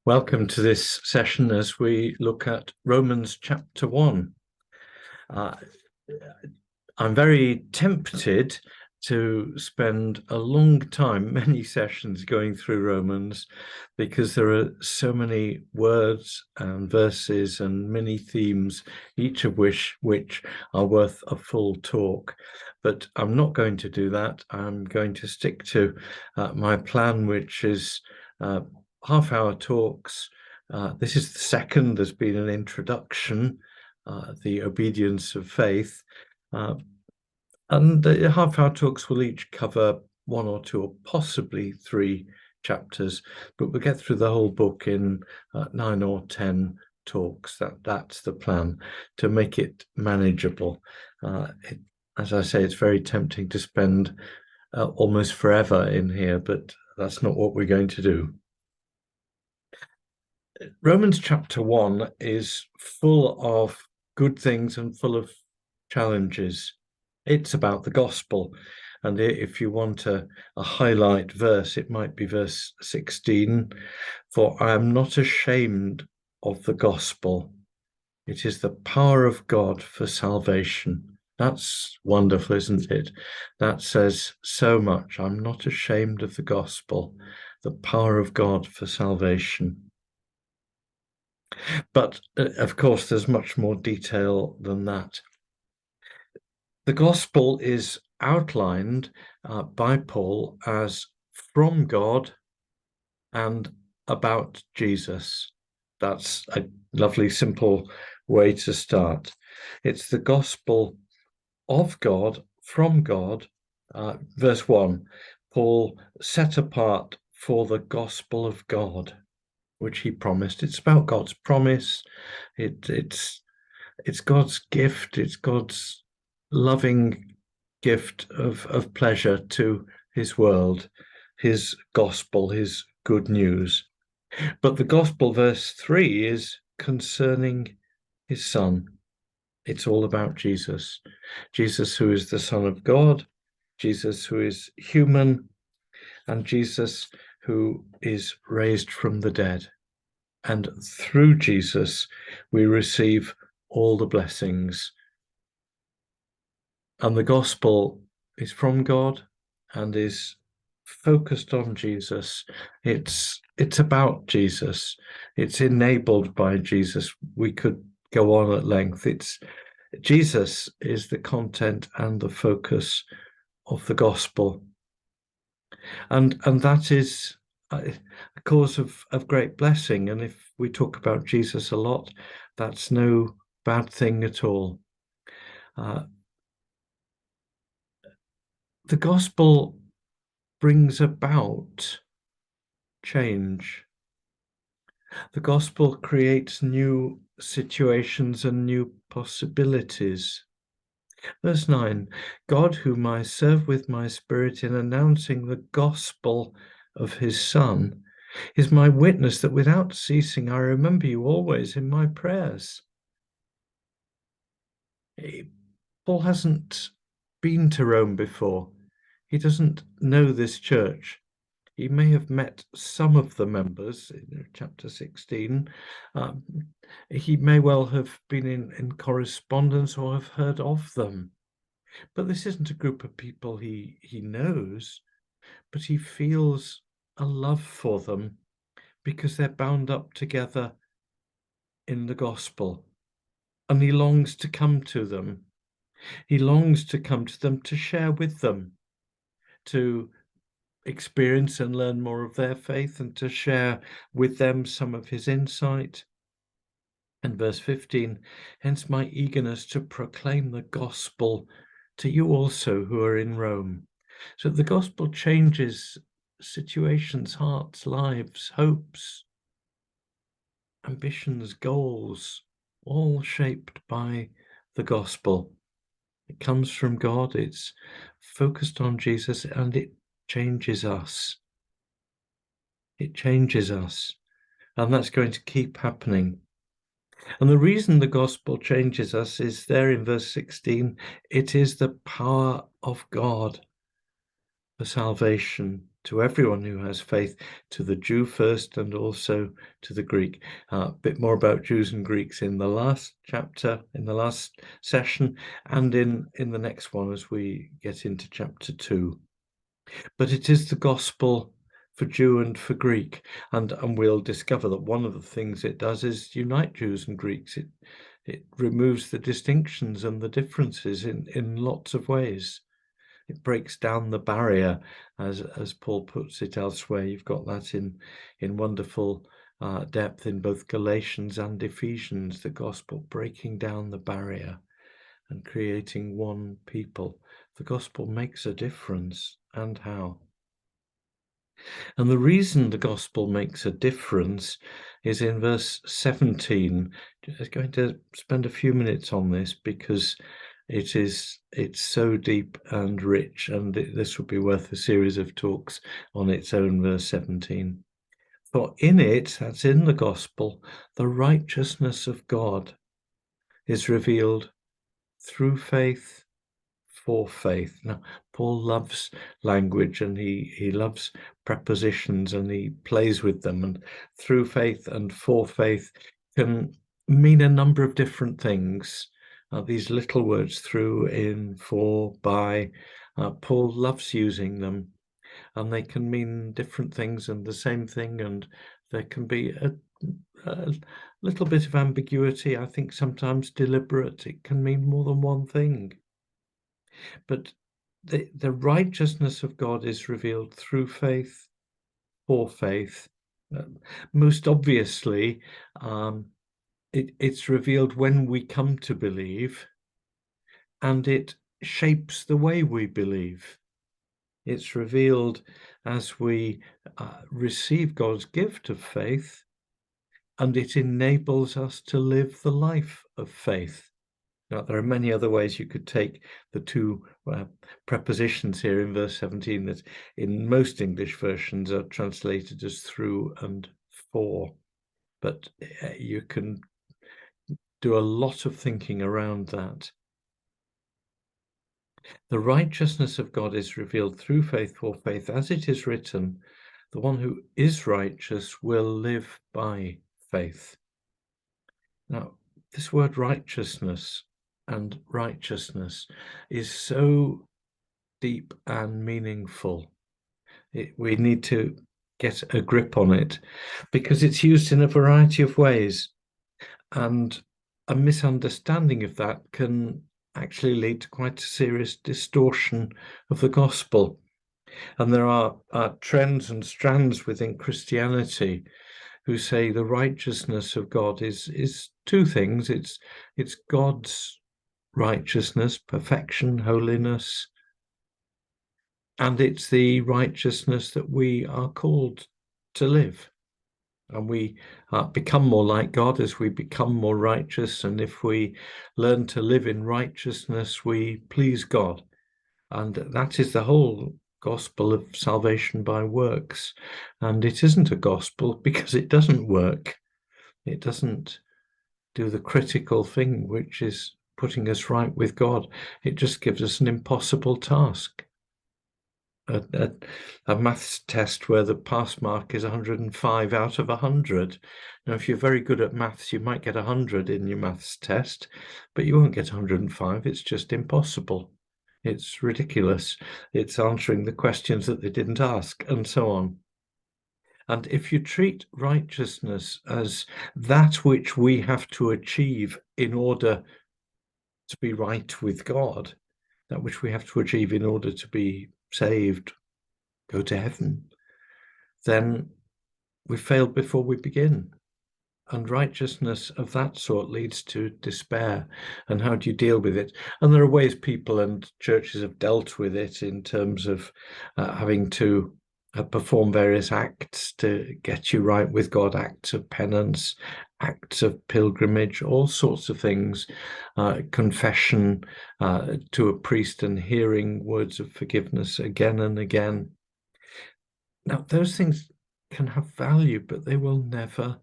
Welcome to this session as we look at Romans chapter 1. I'm very tempted to spend a long time, many sessions going through Romans, because there are so many words and verses and many themes, each of which are worth a full talk. But I'm not going to do that. I'm going to stick to my plan, which is half-hour talks. This is the second. There's been an introduction, the obedience of faith. And the half-hour talks will each cover one or two or possibly three chapters, but we'll get through the whole book in 9 or 10 talks. That's the plan, to make it manageable. As I say, it's very tempting to spend almost forever in here, but that's not what we're going to do. Romans chapter 1 is full of good things and full of challenges. It's about the gospel. And if you want a highlight verse, it might be verse 16. For I am not ashamed of the gospel. It is the power of God for salvation. That's wonderful, isn't it? That says so much. I'm not ashamed of the gospel, the power of God for salvation. But of course, there's much more detail than that. The gospel is outlined by Paul as from God and about Jesus. That's a lovely, simple way to start. It's the gospel of God, from God. Verse 1, Paul set apart for the gospel of God, which he promised. It's about God's promise. It's God's gift. It's God's loving gift of pleasure to his world, his gospel, his good news. But the gospel, verse 3, is concerning his son. It's all about Jesus. Jesus, who is the Son of God, Jesus, who is human, and Jesus, who is raised from the dead. And through Jesus, we receive all the blessings. And the gospel is from God and is focused on Jesus. It's about Jesus. It's enabled by Jesus. We could go on at length. Jesus is the content and the focus of the gospel. And that is a cause of great blessing. And if we talk about Jesus a lot, that's no bad thing at all. The gospel brings about change. The gospel creates new situations and new possibilities. Verse 9, God, whom I serve with my spirit in announcing the gospel of his Son, is my witness that without ceasing I remember you always in my prayers. Paul hasn't been to Rome before. He doesn't know this church. He may have met some of the members in chapter 16. He may well have been in correspondence or have heard of them. But this isn't a group of people he knows, but he feels a love for them because they're bound up together in the gospel. And he longs to come to them. He longs to come to them, to share with them, to experience and learn more of their faith, and to share with them some of his insight. And verse 15, hence my eagerness to proclaim the gospel to you also who are in Rome. So the gospel changes situations, hearts, lives, hopes, ambitions, goals, all shaped by the gospel. It comes from God, it's focused on Jesus, and it changes us. It changes us, and that's going to keep happening. And the reason the gospel changes us is there in verse 16. It is the power of God for salvation. to everyone who has faith, to the Jew first and also to the Greek. A bit more about Jews and Greeks in the last chapter, in the last session, and in the next one as we get into chapter 2. But it is the gospel for Jew and for Greek, and we'll discover that one of the things it does is unite Jews and Greeks. It removes the distinctions and the differences in lots of ways. It breaks down the barrier, as Paul puts it elsewhere. You've got that in wonderful depth in both Galatians and Ephesians, the gospel breaking down the barrier and creating one people. The gospel makes a difference, and how? And the reason the gospel makes a difference is in verse 17. I'm going to spend a few minutes on this because it's so deep and rich, and this would be worth a series of talks on its own. Verse 17. For in it, that's in the gospel, the righteousness of God is revealed through faith for faith. Now, Paul loves language, and he loves prepositions, and he plays with them. And through faith and for faith can mean a number of different things. These little words, through, in, for, by, Paul loves using them, and they can mean different things and the same thing, and there can be a little bit of ambiguity, I think sometimes deliberate. It can mean more than one thing. But the righteousness of God is revealed through faith, for faith. Most obviously, it's revealed when we come to believe, and it shapes the way we believe. It's revealed as we receive God's gift of faith, and it enables us to live the life of faith. Now, there are many other ways you could take the two prepositions here in verse 17 that in most English versions are translated as through and for, but you can do a lot of thinking around that. The righteousness of God is revealed through faith for faith, as it is written, the one who is righteous will live by faith. Now, this word righteousness and righteousness is so deep and meaningful. We need to get a grip on it because it's used in a variety of ways, and a misunderstanding of that can actually lead to quite a serious distortion of the gospel. And there are trends and strands within Christianity who say the righteousness of God is two things. It's God's righteousness, perfection, holiness, and it's the righteousness that we are called to live. And we become more like God as we become more righteous. And if we learn to live in righteousness, we please God. And that is the whole gospel of salvation by works. And it isn't a gospel because it doesn't work. It doesn't do the critical thing, which is putting us right with God. It just gives us an impossible task. A maths test where the pass mark is 105 out of 100. Now, if you're very good at maths, you might get 100 in your maths test, but you won't get 105. It's just impossible. It's ridiculous. It's answering the questions that they didn't ask, and so on. And if you treat righteousness as that which we have to achieve in order to be right with God, that which we have to achieve in order to be saved, go to heaven, then we failed before we begin. And righteousness of that sort leads to despair. And how do you deal with it? And there are ways people and churches have dealt with it in terms of having to perform various acts to get you right with God, acts of penance, acts of pilgrimage, all sorts of things, confession to a priest and hearing words of forgiveness again and again. Now, those things can have value, but they will never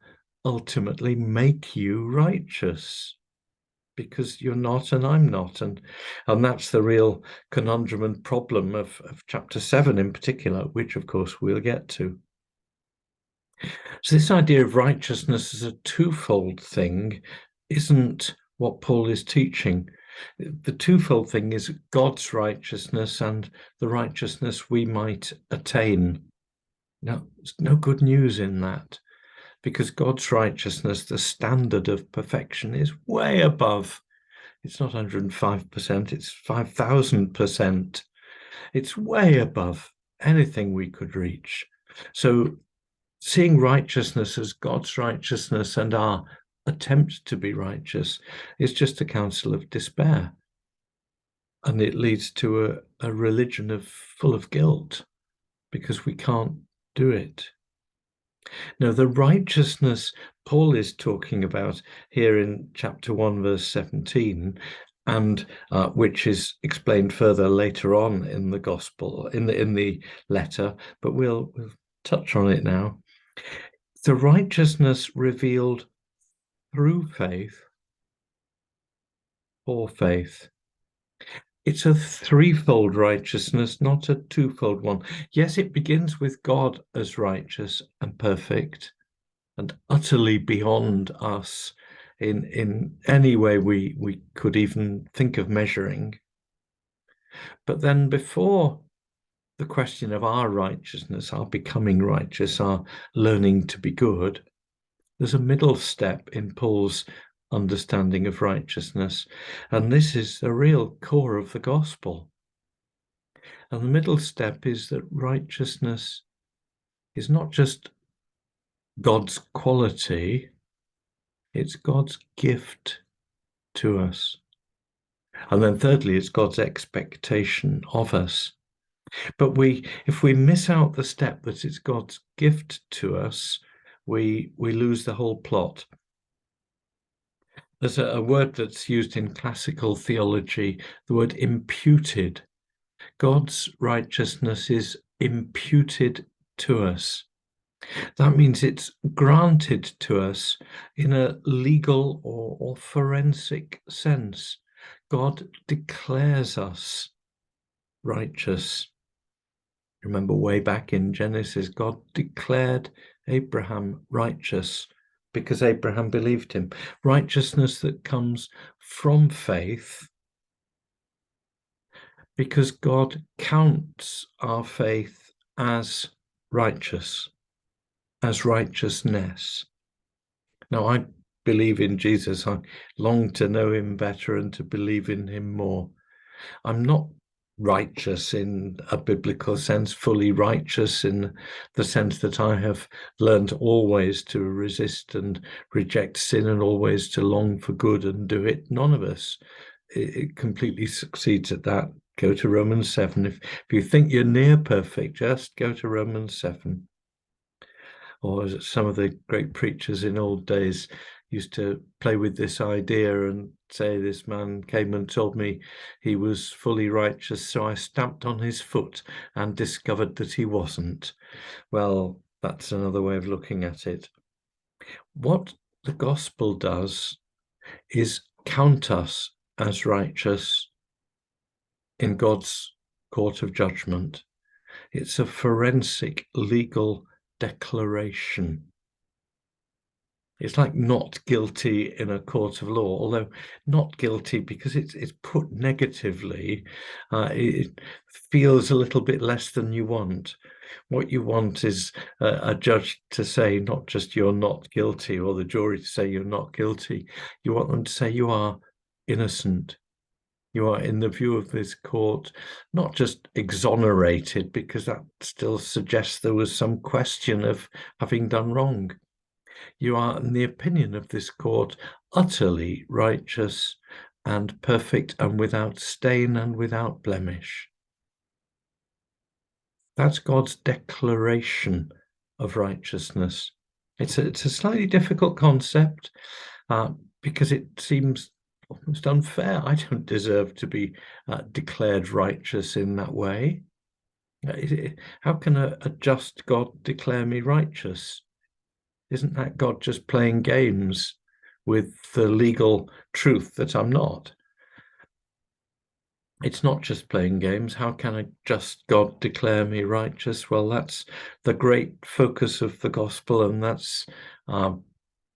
ultimately make you righteous. because you're not and I'm not. And that's the real conundrum and problem of chapter 7 in particular, which of course we'll get to. So this idea of righteousness as a twofold thing isn't what Paul is teaching. The twofold thing is God's righteousness and the righteousness we might attain. Now, there's no good news in that, because God's righteousness, the standard of perfection, is way above. It's not 105%, it's 5,000%. It's way above anything we could reach. So seeing righteousness as God's righteousness and our attempt to be righteous is just a counsel of despair. And it leads to a religion full of guilt, because we can't do it. Now, the righteousness Paul is talking about here in chapter 1, verse 17, and which is explained further later on in the gospel, in the letter, but we'll touch on it now. The righteousness revealed through faith, for faith. It's a threefold righteousness, not a twofold one. Yes, it begins with God as righteous and perfect and utterly beyond us in any way we could even think of measuring. But then before the question of our righteousness, our becoming righteous, our learning to be good, there's a middle step in Paul's understanding of righteousness, and this is the real core of the gospel. And the middle step is that righteousness is not just God's quality, it's God's gift to us. And then thirdly, it's God's expectation of us. But if we miss out the step that it's God's gift to us, we lose the whole plot. There's a word that's used in classical theology, the word imputed. God's righteousness is imputed to us. That means it's granted to us in a legal or forensic sense. God declares us righteous. Remember, way back in Genesis, God declared Abraham righteous because Abraham believed him. Righteousness that comes from faith, because God counts our faith as righteous, as righteousness. Now, I believe in Jesus. I long to know him better and to believe in him more. I'm not righteous in a biblical sense, fully righteous in the sense that I have learned always to resist and reject sin and always to long for good and do it. None of us it completely succeeds at that. Go to Romans 7. If you think you're near perfect, just go to Romans 7. Or as some of the great preachers in old days used to play with this idea and say, this man came and told me he was fully righteous, so I stamped on his foot and discovered that he wasn't. Well, that's another way of looking at it. What the gospel does is count us as righteous in God's court of judgment. It's a forensic legal declaration. It's like not guilty in a court of law, although not guilty because it's put negatively. It feels a little bit less than you want. What you want is a judge to say not just you're not guilty, or the jury to say you're not guilty. You want them to say you are innocent. You are, in the view of this court, not just exonerated, because that still suggests there was some question of having done wrong. You are, in the opinion of this court, utterly righteous and perfect and without stain and without blemish. That's God's declaration of righteousness. It's a slightly difficult concept because it seems almost unfair. I don't deserve to be declared righteous in that way. How can a just God declare me righteous? Isn't that God just playing games with the legal truth that I'm not. It's not just playing games. How can a just God declare me righteous? Well, that's the great focus of the gospel, and that's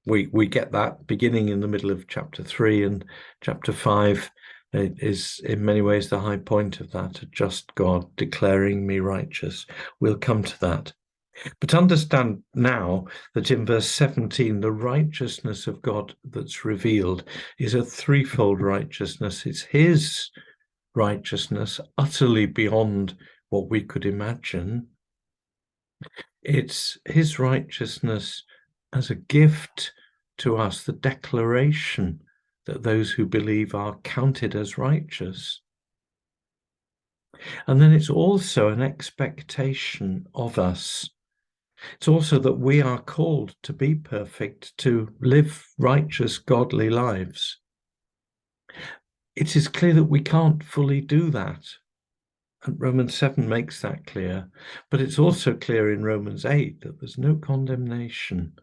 we get that beginning in the middle of chapter 3, and chapter 5 is in many ways the high point of that, a just God declaring me righteous. We'll come to that. But understand now that in verse 17, the righteousness of God that's revealed is a threefold righteousness. It's his righteousness utterly beyond what we could imagine. It's his righteousness as a gift to us, the declaration that those who believe are counted as righteous. And then it's also an expectation of us. It's also that we are called to be perfect, to live righteous, godly lives. It is clear that we can't fully do that. And Romans 7 makes that clear. But it's also clear in Romans 8 that there's no condemnation.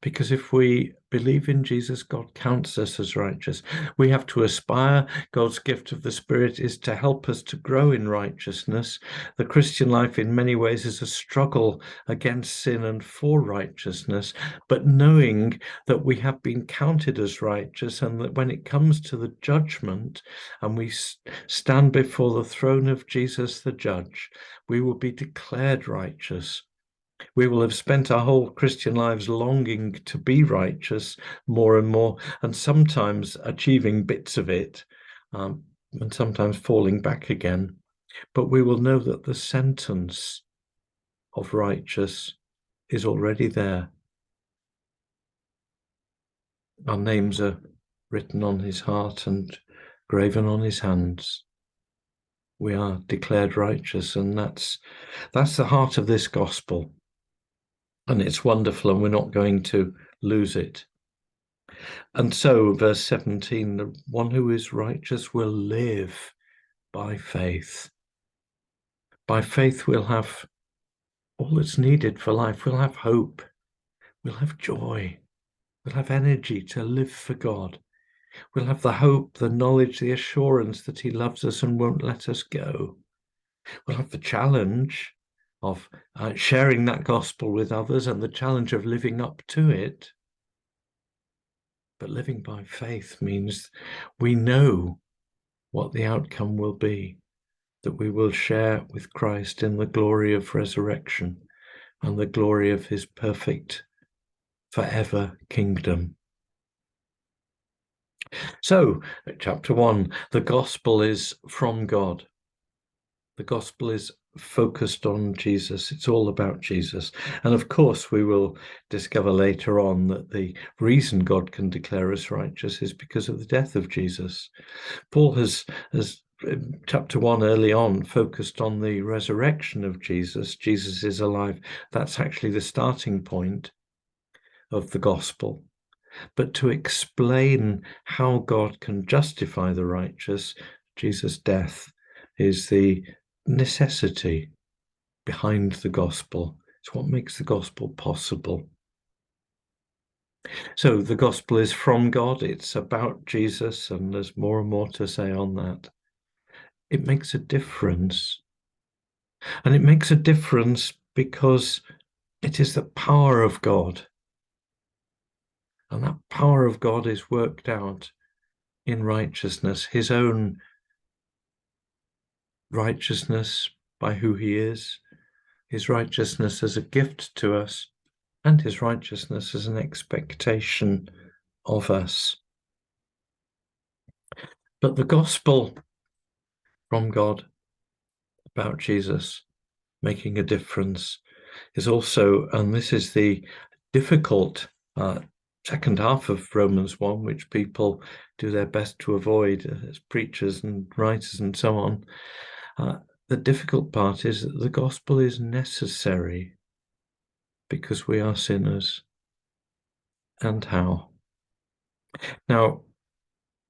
Because if we believe in Jesus, God counts us as righteous. We have to aspire. God's gift of the Spirit is to help us to grow in righteousness. The Christian life in many ways is a struggle against sin and for righteousness, but knowing that we have been counted as righteous, and that when it comes to the judgment and we stand before the throne of Jesus the judge, we will be declared righteous. We will have spent our whole Christian lives longing to be righteous more and more, and sometimes achieving bits of it, and sometimes falling back again. But we will know that the sentence of righteous is already there. Our names are written on his heart and graven on his hands. We are declared righteous, and that's the heart of this gospel. And it's wonderful, and we're not going to lose it. And so, verse 17, the one who is righteous will live by faith. By faith, we'll have all that's needed for life. We'll have hope. We'll have joy. We'll have energy to live for God. We'll have the hope, the knowledge, the assurance that he loves us and won't let us go. We'll have the challenge of sharing that gospel with others and the challenge of living up to it. But living by faith means we know what the outcome will be, that we will share with Christ in the glory of resurrection and the glory of his perfect forever kingdom. So, chapter 1, the gospel is from God. The gospel is focused on Jesus. It's all about Jesus. And of course, we will discover later on that the reason God can declare us righteous is because of the death of Jesus. Paul has chapter 1 early on focused on the resurrection of Jesus. Jesus is alive. That's actually the starting point of the gospel. But to explain how God can justify the righteous, Jesus' death is the necessity behind the gospel. It's what makes the gospel possible. So the gospel is from God. It's about Jesus, and there's more and more to say on that. It makes a difference. And it makes a difference because it is the power of God. And that power of God is worked out in righteousness, his own righteousness by who he is, his righteousness as a gift to us, and his righteousness as an expectation of us. But the gospel from God about Jesus making a difference is also, and this is the difficult second half of Romans 1, which people do their best to avoid as preachers and writers and so on. The difficult part is that the gospel is necessary because we are sinners. And how? Now,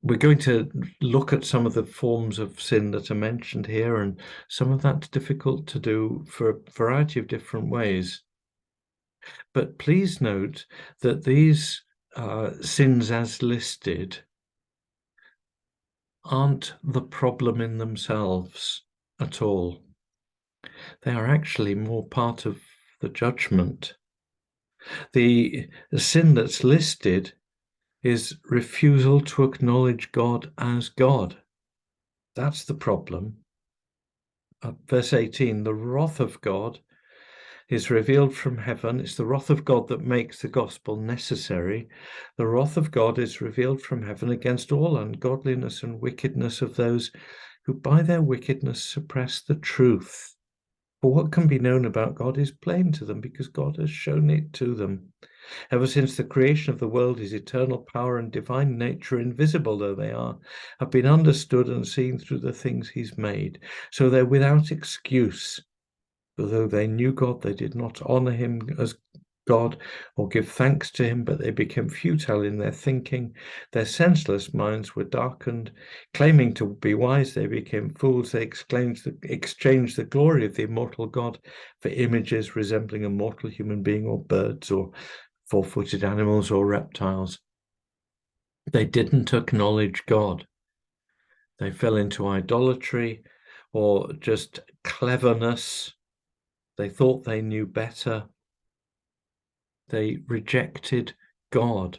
we're going to look at some of the forms of sin that are mentioned here, and some of that's difficult to do for a variety of different ways. But please note that these sins as listed aren't the problem in themselves at all. They are actually more part of the judgment. The sin that's listed is refusal to acknowledge God as God. That's the problem. Verse 18, the wrath of God is revealed from heaven. It's the wrath of God that makes the gospel necessary. The wrath of God is revealed from heaven against all ungodliness and wickedness of those who by their wickedness suppress the truth. For what can be known about God is plain to them, because God has shown it to them. Ever since the creation of the world, his eternal power and divine nature, invisible though they are, have been understood and seen through the things he's made. So they're without excuse. For though they knew God, they did not honor him as God or give thanks to him, but they became futile in their thinking. Their senseless minds were darkened. Claiming to be wise, they became fools. They exchanged the glory of the immortal God for images resembling a mortal human being or birds or four-footed animals or reptiles. They didn't acknowledge God. They fell into idolatry or just cleverness. They thought they knew better. They rejected God,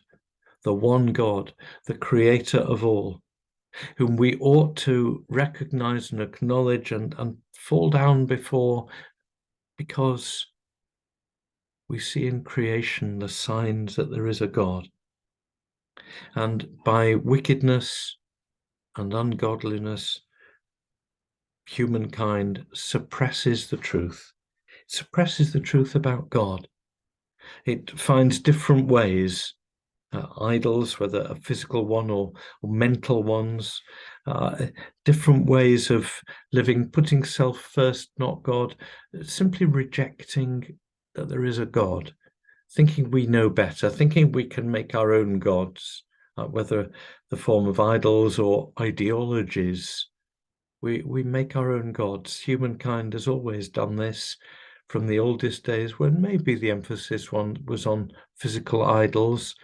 the one God, the creator of all, whom we ought to recognize and acknowledge and fall down before, because we see in creation the signs that there is a God. And by wickedness and ungodliness, humankind suppresses the truth. It suppresses the truth about God. It finds different ways, idols, whether a physical one or mental ones, different ways of living, putting self first, not God, simply rejecting that there is a God, thinking we know better, thinking we can make our own gods, whether the form of idols or ideologies. We make our own gods. Humankind has always done this from the oldest days, when maybe the emphasis was on physical idols,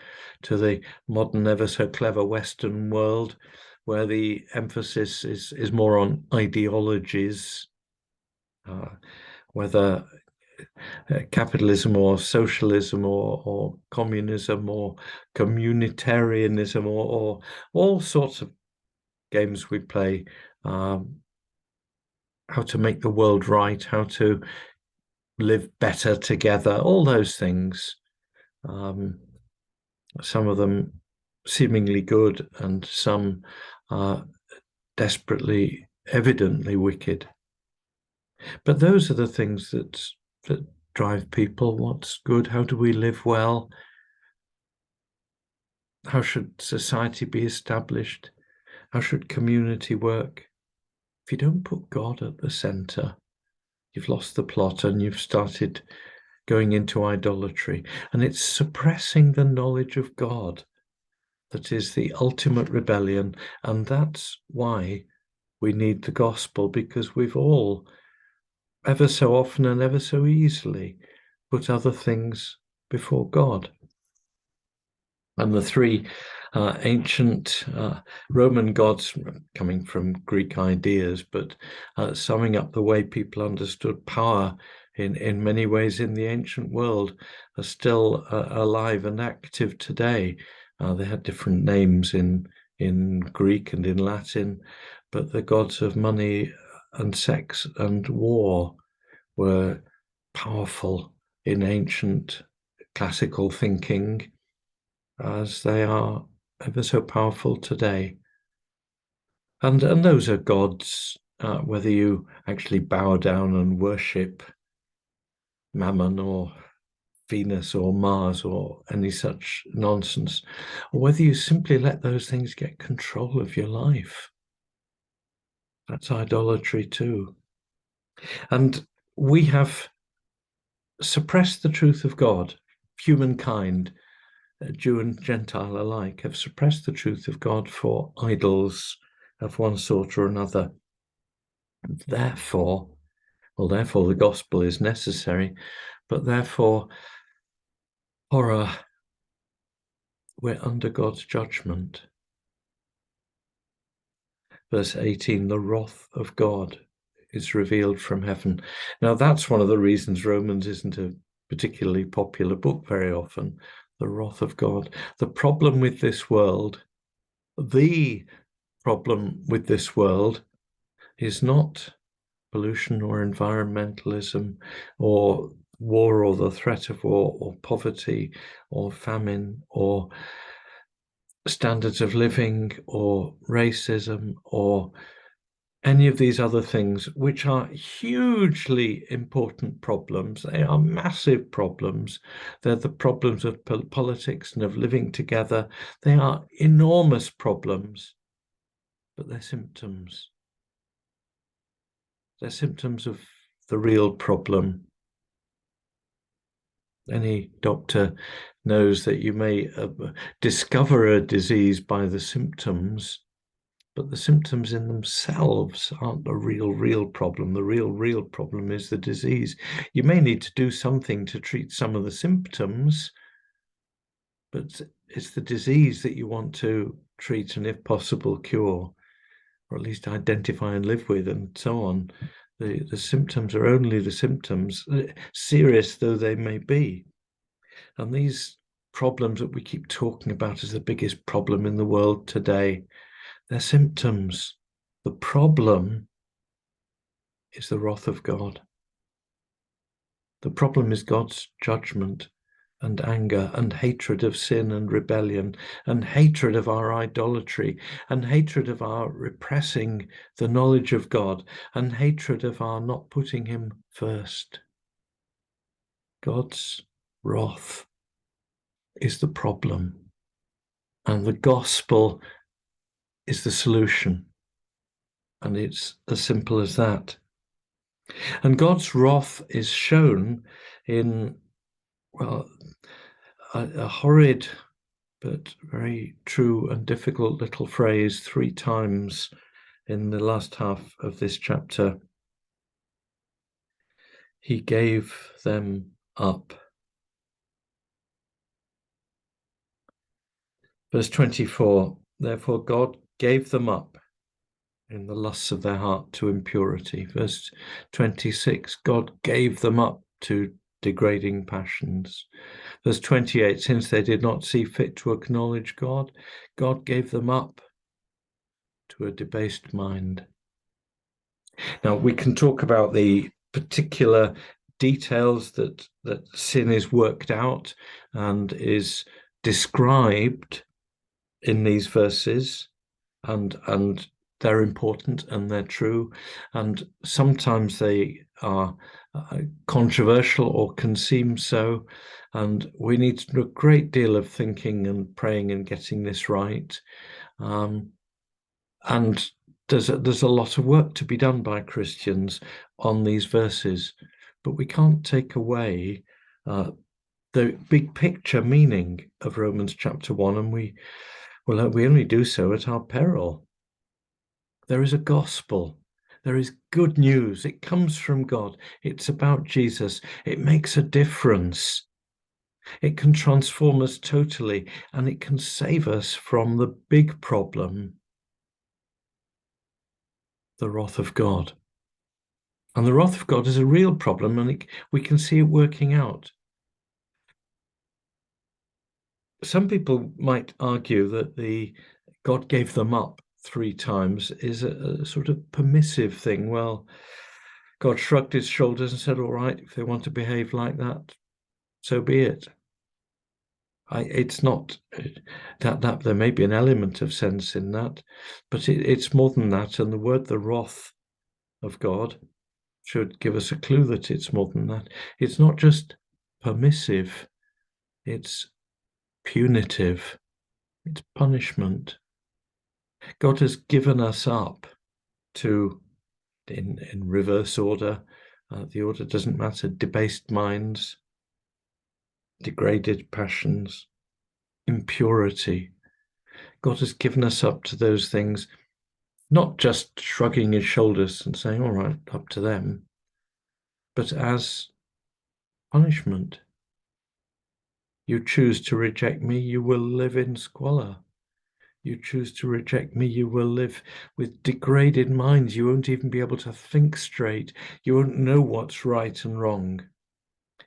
to the modern, ever so clever Western world, where the emphasis is more on ideologies, whether capitalism or socialism or communism or communitarianism or all sorts of games we play, how to make the world right, how to live better together, all those things. Some of them seemingly good and some desperately, evidently wicked. But those are the things that drive people. What's good? How do we live well? How should society be established? How should community work? If you don't put God at the center, you've lost the plot and you've started going into idolatry. And it's suppressing the knowledge of God that is the ultimate rebellion. And that's why we need the gospel, because we've all, ever so often and ever so easily, put other things before God. And the three ancient Roman gods, coming from Greek ideas, but summing up the way people understood power in many ways in the ancient world, are still alive and active today. They had different names in Greek and in Latin, but the gods of money and sex and war were powerful in ancient classical thinking, as they are ever so powerful today. And those are gods, whether you actually bow down and worship Mammon or Venus or Mars or any such nonsense, or whether you simply let those things get control of your life. That's idolatry too. And we have suppressed the truth of God. Humankind, Jew and Gentile alike, have suppressed the truth of God for idols of one sort or another. Therefore the gospel is necessary, but therefore horror We're under God's judgment. Verse 18, the wrath of God is revealed from heaven. Now, that's one of the reasons Romans isn't a particularly popular book very often. The wrath of God. The problem with this world, the problem with this world is not pollution or environmentalism or war or the threat of war or poverty or famine or standards of living or racism or any of these other things, which are hugely important problems. They are massive problems. They're the problems of politics and of living together. They are enormous problems, but they're symptoms. They're symptoms of the real problem. Any doctor knows that you may discover a disease by the symptoms, but the symptoms in themselves aren't the real problem. The real problem is the disease. You may need to do something to treat some of the symptoms, but it's the disease that you want to treat and, if possible, cure, or at least identify and live with, and so on. The symptoms are only the symptoms, serious though they may be. And these problems that we keep talking about as the biggest problem in the world today, they're symptoms. The problem is the wrath of God. The problem is God's judgment and anger and hatred of sin and rebellion and hatred of our idolatry and hatred of our repressing the knowledge of God and hatred of our not putting him first. God's wrath is the problem, and the gospel is the solution. And it's as simple as that. And God's wrath is shown in, well, a horrid but very true and difficult little phrase 3 times in the last half of this chapter. He gave them up. Verse 24, therefore God gave them up in the lusts of their heart to impurity. Verse 26, God gave them up to degrading passions. Verse 28, since they did not see fit to acknowledge God, God gave them up to a debased mind. Now, we can talk about the particular details that sin is worked out and is described in these verses, and they're important and they're true, and sometimes they are controversial or can seem so, and we need to do a great deal of thinking and praying and getting this right. And there's a lot of work to be done by Christians on these verses, but we can't take away the big picture meaning of Romans chapter 1, and we only do so at our peril. There is a gospel. There is good news. It comes from God. It's about Jesus. It makes a difference. It can transform us totally, and it can save us from the big problem, the wrath of God. And the wrath of God is a real problem, and we can see it working out. Some people might argue that God gave them up 3 times is a sort of permissive thing. Well, God shrugged his shoulders and said, all right, if they want to behave like that, so be it. It's not that there may be an element of sense in that, but it's more than that. And the word, the wrath of God, should give us a clue that it's more than that. It's not just permissive, it's punitive, it's punishment. God has given us up to, in reverse order, the order doesn't matter, debased minds, degraded passions, impurity. God has given us up to those things, not just shrugging his shoulders and saying, all right, up to them, but as punishment. You choose to reject me, you will live in squalor. You choose to reject me, you will live with degraded minds. You won't even be able to think straight. You won't know what's right and wrong.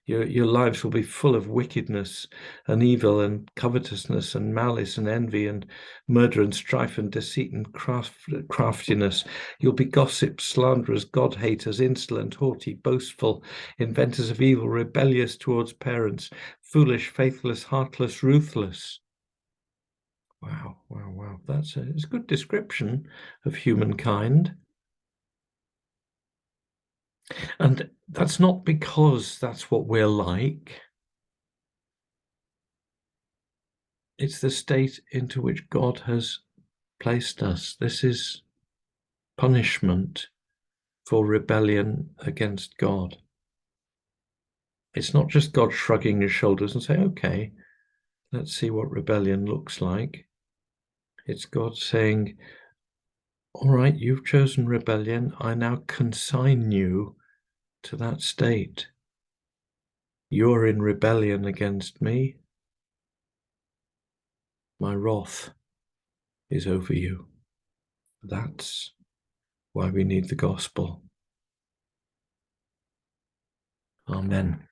Your lives will be full of wickedness and evil and covetousness and malice and envy and murder and strife and deceit and craftiness. You'll be gossips, slanderers, God-haters, insolent, haughty, boastful, inventors of evil, rebellious towards parents, foolish, faithless, heartless, ruthless. Wow, wow, wow. It's a good description of humankind. And that's not because that's what we're like. It's the state into which God has placed us. This is punishment for rebellion against God. It's not just God shrugging his shoulders and saying, okay, let's see what rebellion looks like. It's God saying, all right, you've chosen rebellion. I now consign you to that state. You're in rebellion against me. My wrath is over you. That's why we need the gospel. Amen.